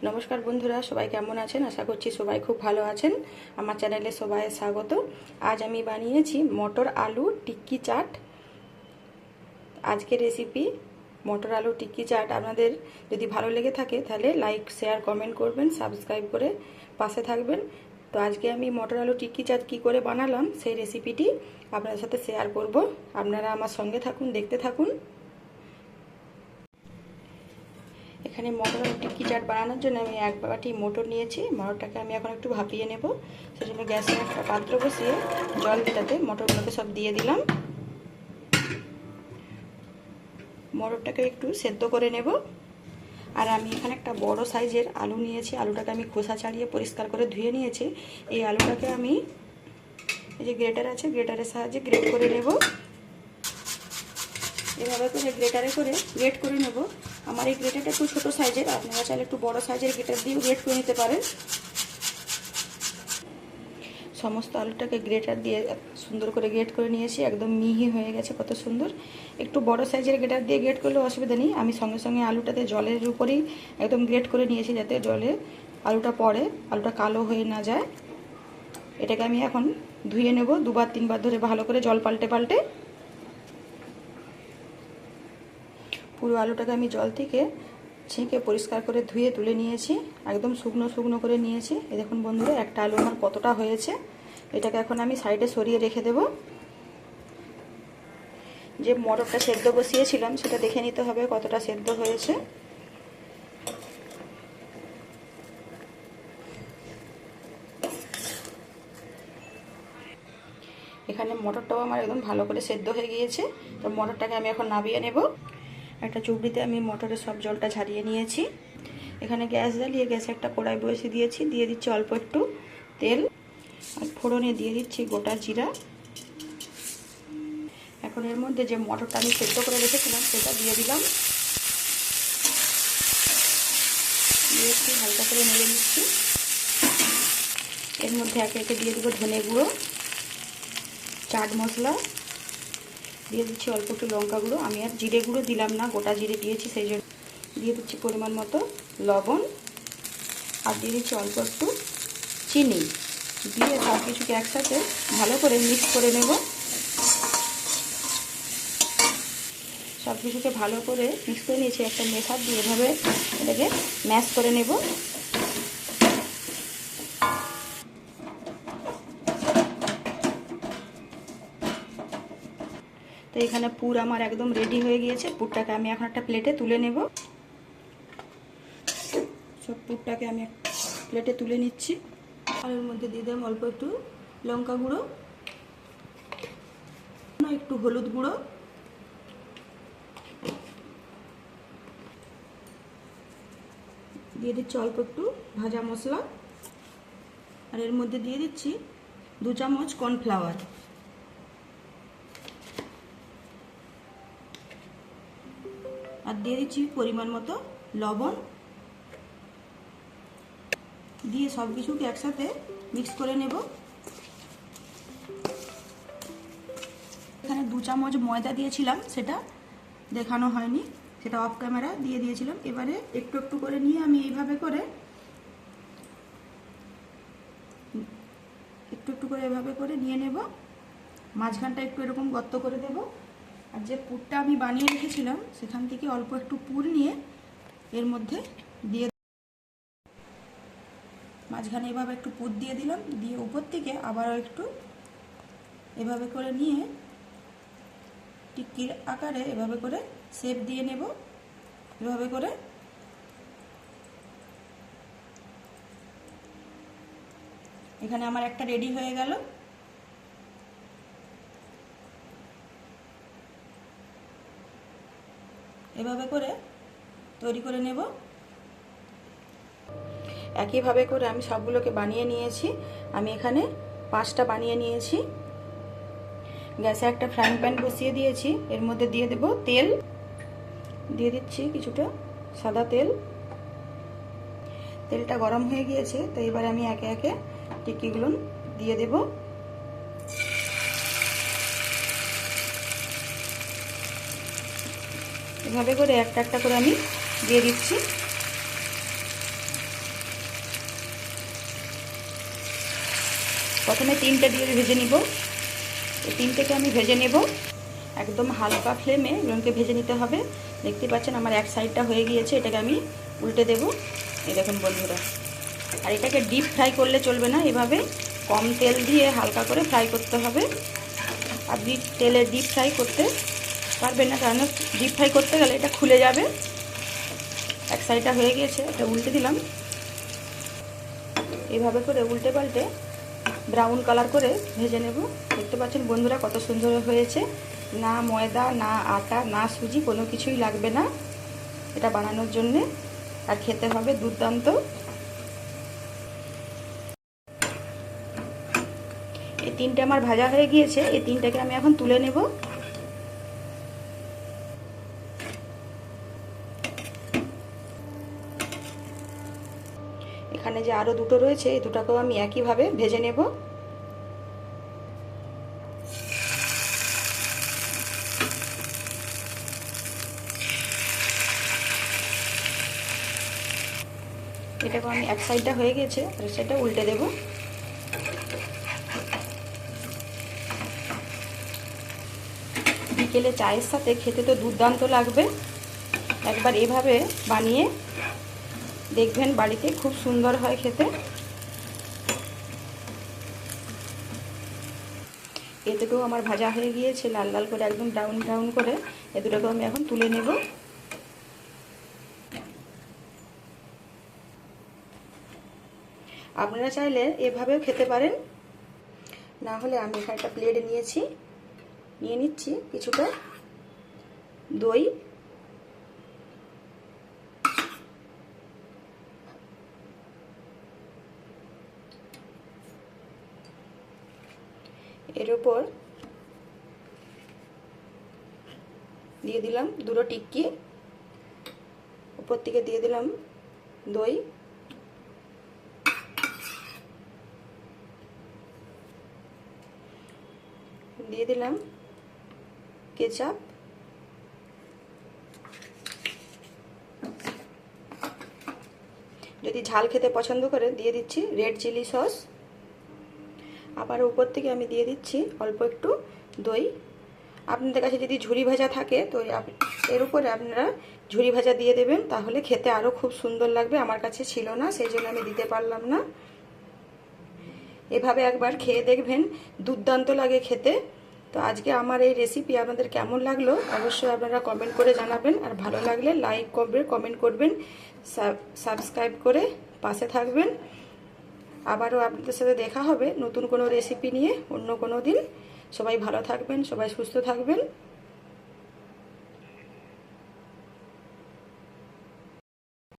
নমস্কার বন্ধুরা, সবাই কেমন আছেন? আশা করছি সবাই খুব ভালো আছেন। আমার চ্যানেলে সবাই স্বাগত। আজ আমি বানিয়েছি মটর আলু টিক্কি চাট। আজকের রেসিপি মটর আলু টিক্কি চাট। আপনাদের যদি ভালো লেগে থাকে তাহলে লাইক, শেয়ার, কমেন্ট করবেন, সাবস্ক্রাইব করে পাশে থাকবেন। তো আজকে আমি মটর আলু টিক্কি চাট কী করে বানালাম সেই রেসিপিটি আপনাদের সাথে শেয়ার করব। আপনারা আমার সঙ্গে থাকুন, দেখতে থাকুন। এখানে মটর আলু টিক্কি চাট বানানোর জন্য আমি এক বাটি মটর নিয়েছি। মটরটাকে আমি এখন একটু ভাপিয়ে নেব। সেজন্য গ্যাসে একটা পাত্র বসিয়ে জল দিটাতে মটরগুলোকে সব দিয়ে দিলাম। মটরটাকে একটু সেদ্ধ করে নেব। আর আমি এখানে একটা বড় সাইজের আলু নিয়েছি। আলুটাকে আমি খোসা ছাড়িয়ে পরিষ্কার করে ধুয়ে নিয়েছি। এই আলুটাকে আমি এই যে গ্রেটার আছে, গ্রেটারের সাহায্যে গ্রেট করে নেব। এভাবে করে গ্রেটারে করে গ্রেট করে নেব। আমার এই গ্রেটারটা একটু ছোটো সাইজের, আপনারা চাইলে একটু বড় সাইজের গ্রেটার দিয়েও গ্রেট করে নিতে পারেন। সমস্ত আলুটাকে গ্রেটার দিয়ে সুন্দর করে গ্রেট করে নিয়েছি। একদম মিহি হয়ে গেছে, কত সুন্দর। একটু বড় সাইজের গ্রেটার দিয়ে গ্রেট করলে অসুবিধা নেই। আমি সঙ্গে সঙ্গে আলুটাতে জলের উপরেই একদম গ্রেট করে নিয়েছি, যাতে জলে আলুটা পড়ে, আলুটা কালো হয়ে না যায়। এটাকে আমি এখন ধুয়ে নেব দুবার তিনবার ধরে ভালো করে জল পাল্টে পাল্টে। পুরো আলুটাকে আমি জল থেকে ছেঁকে পরিষ্কার করে ধুয়ে তুলে নিয়েছি। একদম শুকনো শুকনো করে নিয়েছি। এই দেখুন বন্ধুরা, একটা আলু আমার কতটা হয়েছে। এটাকে এখন আমি সাইডে সরিয়ে রেখে দেব। যে মটরটা সেদ্ধ বসিয়েছিলাম সেটা দেখে নিতে হবে কতটা সেদ্ধ হয়েছে। এখানে মটরটাও আমার একদম ভালো করে সেদ্ধ হয়ে গিয়েছে। তো মটরটাকে আমি এখন নামিয়ে নেব। একটা চুবড়িতে আমি মটরের সব জলটা ঝারিয়ে নিয়েছি। এখানে গ্যাস জ্বালিয়ে গ্যাসে একটা কড়াই বসিয়ে দিয়েছি। দিয়ে দিচ্ছি অল্প একটু তেল, আর ফোড়নে দিয়ে দিচ্ছি গোটা জিরা। এখন এর মধ্যে যে মটরটা আমি সেদ্ধ করে রেখেছিলাম সেটা দিয়ে দিলাম। দিয়ে একটু হালকা করে নেড়ে নিচ্ছি। এর মধ্যে একে একে দিয়ে দেবো ধনে গুঁড়ো, চাট মশলা, দিয়ে দিচ্ছি অল্প একটু লঙ্কা গুঁড়ো। আমি আর জিরে গুঁড়ো দিলাম না, গোটা জিরে দিয়েছি সেই জন্য। দিয়ে দিচ্ছি পরিমাণ মতো লবণ, আর দিয়ে দিচ্ছি অল্প একটু চিনি। দিয়ে সব কিছুকে একসাথে ভালো করে মিক্স করে নেব। সব কিছুকে ভালো করে মিক্স করে নিয়েছি। একটা মেশার দিয়ে এভাবে এটাকে ম্যাশ করে নেব। তো এখানে পুর আমার একদম রেডি হয়ে গিয়েছে। পুরটাকে আমি এখন একটা প্লেটে তুলে নেব। সব পুরটাকে আমি প্লেটে তুলে নিচ্ছি। আর এর মধ্যে দিয়ে দিলাম অল্প একটু লঙ্কা গুঁড়ো, একটু হলুদ গুঁড়ো, দিয়ে দিচ্ছি অল্প একটু ভাজা মশলা, আর এর মধ্যে দিয়ে দিচ্ছি 2 চামচ কর্নফ্লাওয়ার। আর দিয়ে দিচ্ছি পরিমাণ মতো লবণ। দিয়ে সব কিছুকে একসাথে মিক্স করে নেব। এখানে 2 চামচ ময়দা দিয়েছিলাম, সেটা দেখানো হয়নি, সেটা অফ ক্যামেরা দিয়ে দিয়েছিলাম। এবারে একটু একটু করে নিয়ে আমি এইভাবে করে এভাবে করে নিয়ে নেব। মাঝখানটা একটু এরকম গর্ত করে দেব। আর যে পুরটা আমি বানিয়ে রেখেছিলাম সেখান থেকে অল্প একটু পুর নিয়ে এর মধ্যে দিয়ে মাঝখানে এভাবে একটু পুর দিয়ে দিলাম। দিয়ে উপর থেকে আবারও একটু এভাবে করে নিয়ে টিক্কির আকারে এভাবে করে শেপ দিয়ে নেব। এভাবে করে এখানে আমার একটা রেডি হয়ে গেল। এভাবে করে তৈরি করে নেব। একইভাবে করে আমি সবগুলোকে বানিয়ে নিয়েছি। আমি এখানে 5টা বানিয়ে নিয়েছি। গ্যাসে একটা ফ্রাইং প্যান বসিয়ে দিয়েছি। এর মধ্যে দিয়ে দেব তেল, দিয়ে দিচ্ছি কিছুটা সাদা তেল। তেলটা গরম হয়ে গিয়েছে, তো এবার আমি একে একে টিক্কিগুলো দিয়ে দেব। এভাবে করে একটা একটা করে আমি দিয়ে দিচ্ছি। প্রথমে 3টে দিয়ে ভেজে নিব। এই 3টেকে আমি ভেজে নেব একদম হালকা ফ্লেমে, এগুলোকে ভেজে নিতে হবে। দেখতে পাচ্ছেন আমার এক সাইডটা হয়ে গিয়েছে, এটাকে আমি উল্টে দেব। এই দেখুন বন্ধুরা, আর এটাকে ডিপ ফ্রাই করলে চলবে না, এভাবে কম তেল দিয়ে হালকা করে ফ্রাই করতে হবে। আপনি তেলে ডিপ ফ্রাই করতে পারবেন না, কারণ ডিপ ফ্রাই করতে গেলে এটা খুলে যাবে। এক সাইডটা হয়ে গিয়েছে, এটা উল্টে দিলাম। এইভাবে করে উল্টে পাল্টে ব্রাউন কালার করে ভেজে নেব। দেখতে পাচ্ছেন বন্ধুরা কত সুন্দর হয়েছে। না ময়দা, না আটা, না সুজি, কোনো কিছুই লাগবে না এটা বানানোর জন্যে, আর খেতে হবে দুর্দান্ত। এই 3টে আমার ভাজা হয়ে গিয়েছে, এই 3টাকে আমি এখন তুলে নেব। এখানে যে আরও 2টো রয়েছে, এই 2টাকেও আমি একইভাবে ভেজে নেব। এটাকে আমি এক সাইডটা হয়ে গেছে, আর সাইডটা উল্টে দেব। বিকেলে চায়ের সাথে খেতে তো দুর্দান্ত লাগবে। একবার এভাবে বানিয়ে দেখবেন, বাড়িতে খুব সুন্দর হয় খেতে। এ দুটোও আমার ভাজা হয়ে গিয়েছে লাল লাল করে, একদম ব্রাউন ব্রাউন করে। এ দুটোকেও আমি এখন তুলে নেব। আপনারা চাইলে এভাবেও খেতে পারেন, না হলে আমি এখানে একটা প্লেটে নিয়ে নিচ্ছি কিছুটা দই। এর উপর দিয়ে দিলাম 2টো টিক্কি, উপর থেকে দিয়ে দিলাম দই, দিয়ে দিলাম কেচাপ, যদি ঝাল খেতে পছন্দ করে দিয়ে দিচ্ছি রেড চিলি সস। আবার উপর থেকে আমি দিয়ে দিচ্ছি অল্প একটু দই। আপনাদের কাছে যদি ঝুরি ভাজা থাকে তো এর উপরে আপনারা ঝুরি ভাজা দিয়ে দেবেন, তাহলে খেতে আরও খুব সুন্দর লাগবে। আমার কাছে ছিল না, সেই জন্য আমি দিতে পারলাম না। এভাবে একবার খেয়ে দেখবেন, দুর্দান্ত লাগে খেতে। তো আজকে আমার এই রেসিপি আপনাদের কেমন লাগলো অবশ্যই আপনারা কমেন্ট করে জানাবেন, আর ভালো লাগলে লাইক করবেন, কমেন্ট করবেন, সাবস্ক্রাইব করে পাশে থাকবেন। আবারও আপনাদের সাথে দেখা হবে নতুন কোনো রেসিপি নিয়ে অন্য কোনো দিন। সবাই ভালো থাকবেন, সবাই সুস্থ থাকবেন।